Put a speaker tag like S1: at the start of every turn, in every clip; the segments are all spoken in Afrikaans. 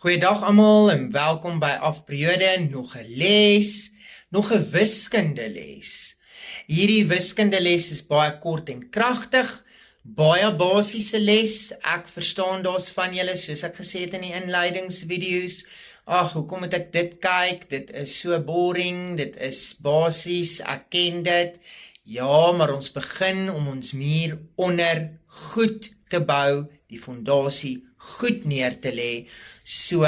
S1: Goeiedag almal en welkom by Afperiode, nog 'n les, nog 'n wiskunde les. Hierdie wiskunde les is baie kort en kragtig, baie basiese les. Ek verstaan daar's van julle, soos ek gesê het in die inleidingsvideo's, ag, hoekom moet ek dit kyk? Dit is so boring, dit is basies, ek ken dit. Ja, maar ons begin om ons muur onder goed te bou, die fondasie goed neer te lê. So,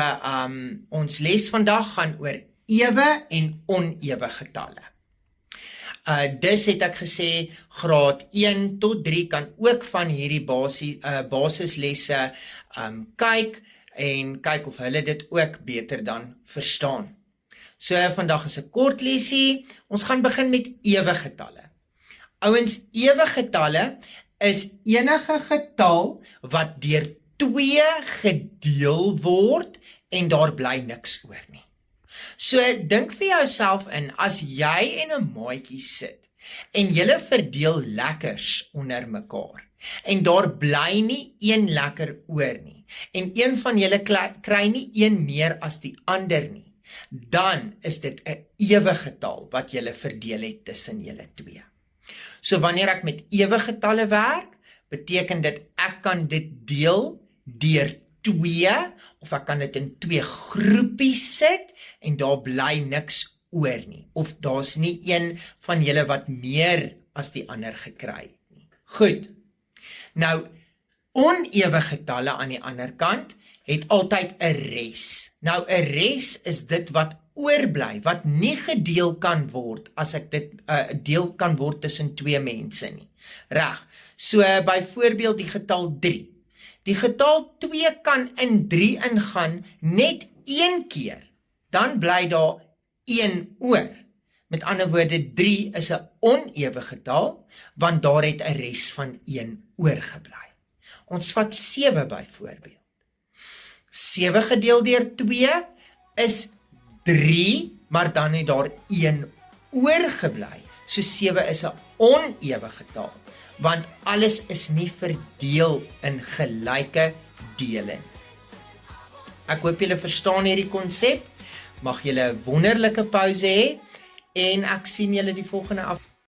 S1: ons les vandag gaan oor ewe en onewe getalle. Dus het ek gesê, graad 1 tot 3 kan ook van hierdie basislesse kyk en kyk of hulle dit ook beter dan verstaan. So, vandag is 'n kort lesie. Ons gaan begin met ewe getalle. Ouens, ewe getalle is enige getal wat deur 2 gedeel word en daar bly niks oor nie. So dink vir jouself in, as jy en 'n maatjie sit en julle verdeel lekkers onder mekaar en daar bly nie een lekker oor nie en een van julle kry nie een meer as die ander nie, dan is dit 'n ewe getal wat julle verdeel het tussen julle twee. So wanneer ek met ewe getalle werk, beteken dit ek kan dit deel deur 2, of ek kan dit in 2 groepies sit, en daar bly niks oor nie, of daar's nie een van julle wat meer as die ander gekry het nie. Goed, nou, onewe getalle aan die ander kant, het altyd 'n res. Nou, 'n res is dit wat oorbly, wat nie gedeel kan word, as ek dit deel kan word tussen 2 mense nie. Reg, so byvoorbeeld die getal 3. Die getal 2 kan in 3 ingaan net 1 keer, dan bly daar 1 oor. Met ander woorde, 3 is 'n onewe getal, want daar het 'n res van 1 oorgebly. Ons vat 7 byvoorbeeld. 7 gedeel deur 2 is 3, maar dan het daar 1 oorgebly. So 7 is 'n onewe getal, want alles is nie verdeel in gelyke dele nie. Ek hoop julle verstaan hierdie konsep. Mag julle 'n wonderlike pouse hê en ek sien julle die volgende